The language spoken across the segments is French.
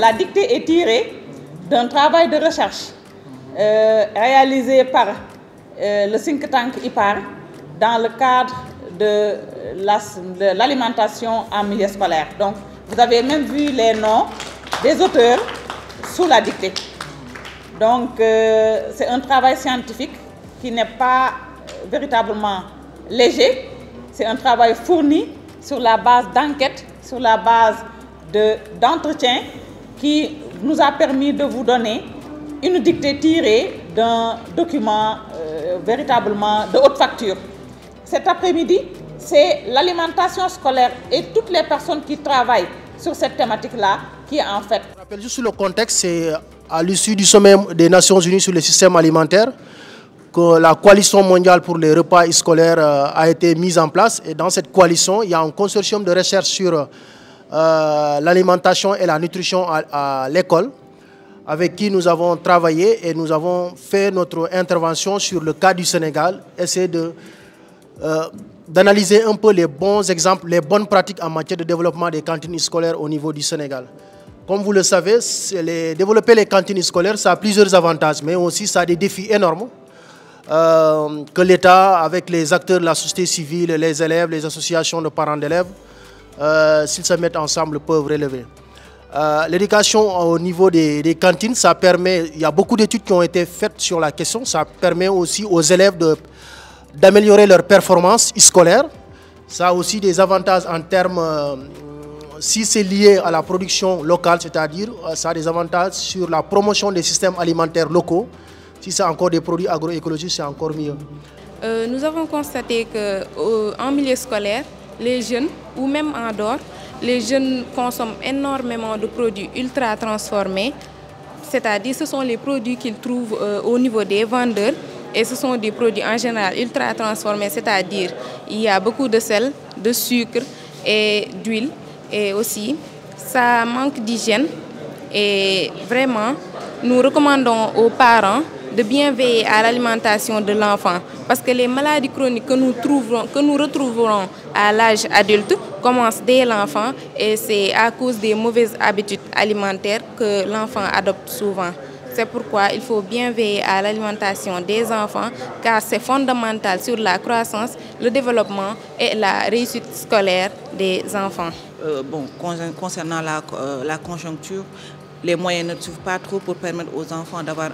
la dictée est tirée d'un travail de recherche réalisé par le think tank IPAR dans le cadre de l'alimentation en milieu scolaire. Donc, vous avez même vu les noms des auteurs sous la dictée. Donc, c'est un travail scientifique qui n'est pas véritablement léger. C'est un travail fourni sur la base d'enquêtes, sur la base d'entretiens qui nous a permis de vous donner une dictée tirée d'un document véritablement de haute facture. Cet après-midi, c'est l'alimentation scolaire et toutes les personnes qui travaillent sur cette thématique-là qui en fait. Je rappelle juste le contexte, c'est à l'issue du sommet des Nations Unies sur le système alimentaire que la coalition mondiale pour les repas scolaires a été mise en place. Et dans cette coalition, il y a un consortium de recherche sur l'alimentation et la nutrition à l'école, avec qui nous avons travaillé et nous avons fait notre intervention sur le cas du Sénégal, essayer d'analyser un peu les bons exemples, les bonnes pratiques en matière de développement des cantines scolaires au niveau du Sénégal. Comme vous le savez, développer les cantines scolaires, ça a plusieurs avantages, mais aussi ça a des défis énormes que l'État, avec les acteurs de la société civile, les élèves, les associations de parents d'élèves, s'ils se mettent ensemble, peuvent relever. L'éducation au niveau des cantines, ça permet, il y a beaucoup d'études qui ont été faites sur la question, ça permet aussi aux élèves d'améliorer leur performance scolaire. Ça a aussi des avantages en termes, si c'est lié à la production locale, c'est-à-dire ça a des avantages sur la promotion des systèmes alimentaires locaux. Si c'est encore des produits agroécologiques, c'est encore mieux. Nous avons constaté qu'en milieu scolaire, les jeunes, ou même en dehors, les jeunes consomment énormément de produits ultra transformés, c'est-à-dire ce sont les produits qu'ils trouvent au niveau des vendeurs et ce sont des produits en général ultra transformés, c'est-à-dire il y a beaucoup de sel, de sucre et d'huile et aussi ça manque d'hygiène et vraiment nous recommandons aux parents de bien veiller à l'alimentation de l'enfant parce que les maladies chroniques que nous retrouverons à l'âge adulte commencent dès l'enfant et c'est à cause des mauvaises habitudes alimentaires que l'enfant adopte souvent. C'est pourquoi il faut bien veiller à l'alimentation des enfants car c'est fondamental sur la croissance, le développement et la réussite scolaire des enfants. Concernant la conjoncture, les moyens ne suivent pas trop pour permettre aux enfants d'avoir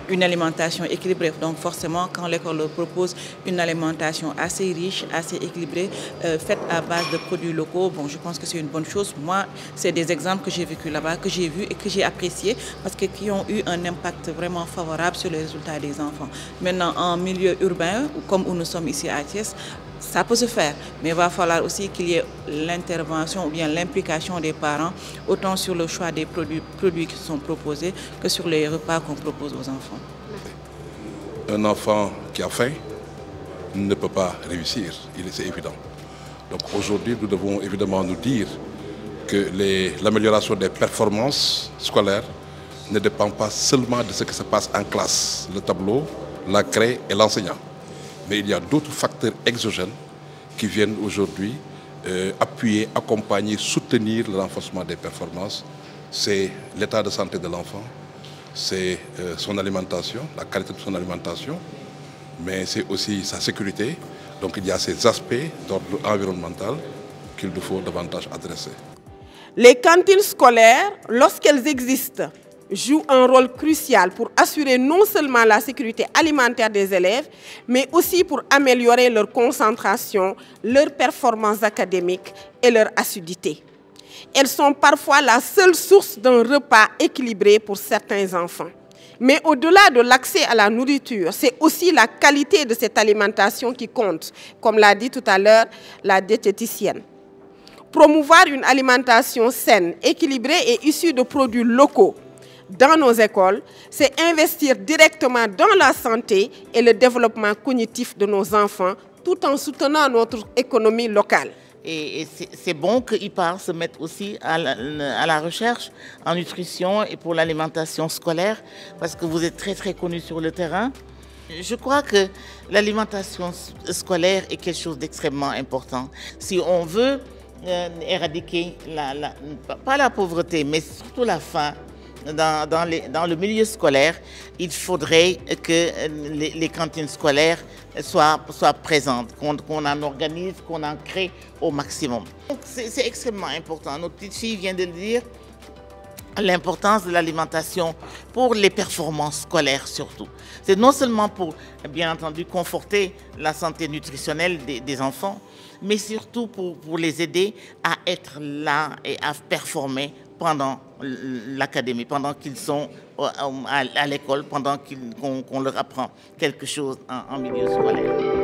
une alimentation équilibrée. Donc forcément, quand l'école leur propose une alimentation assez riche, assez équilibrée, faite à base de produits locaux, je pense que c'est une bonne chose. Moi, c'est des exemples que j'ai vécu là-bas, que j'ai vus et que j'ai appréciés parce que qui ont eu un impact vraiment favorable sur les résultats des enfants. Maintenant, en milieu urbain, comme où nous sommes ici à Thiès, ça peut se faire, mais il va falloir aussi qu'il y ait l'intervention ou bien l'implication des parents, autant sur le choix des produits qui sont proposés que sur les repas qu'on propose aux enfants. Un enfant qui a faim ne peut pas réussir, c'est évident. Donc aujourd'hui, nous devons évidemment nous dire que l'amélioration des performances scolaires ne dépend pas seulement de ce qui se passe en classe, le tableau, la craie et l'enseignant. Mais il y a d'autres facteurs exogènes qui viennent aujourd'hui appuyer, accompagner, soutenir le renforcement des performances. C'est l'état de santé de l'enfant, c'est son alimentation, la qualité de son alimentation, mais c'est aussi sa sécurité. Donc il y a ces aspects d'ordre environnemental qu'il nous faut davantage adresser. Les cantines scolaires, lorsqu'elles existent, jouent un rôle crucial pour assurer non seulement la sécurité alimentaire des élèves, mais aussi pour améliorer leur concentration, leur performance académique et leur assiduité. Elles sont parfois la seule source d'un repas équilibré pour certains enfants. Mais au-delà de l'accès à la nourriture, c'est aussi la qualité de cette alimentation qui compte, comme l'a dit tout à l'heure la diététicienne. Promouvoir une alimentation saine, équilibrée et issue de produits locaux dans nos écoles, c'est investir directement dans la santé et le développement cognitif de nos enfants, tout en soutenant notre économie locale. Et c'est bon que IPAR se mette aussi à la recherche en nutrition et pour l'alimentation scolaire, parce que vous êtes très connu sur le terrain. Je crois que l'alimentation scolaire est quelque chose d'extrêmement important. Si on veut éradiquer, pas la pauvreté, mais surtout la faim dans le milieu scolaire, il faudrait que les cantines scolaires soient présentes, qu'on en organise, qu'on en crée au maximum. C'est extrêmement important. Notre petite fille vient de le dire, l'importance de l'alimentation pour les performances scolaires surtout. C'est non seulement pour, bien entendu, conforter la santé nutritionnelle des enfants, mais surtout pour les aider à être là et à performer pendant l'académie, pendant qu'ils sont à l'école, pendant qu'on leur apprend quelque chose en milieu scolaire.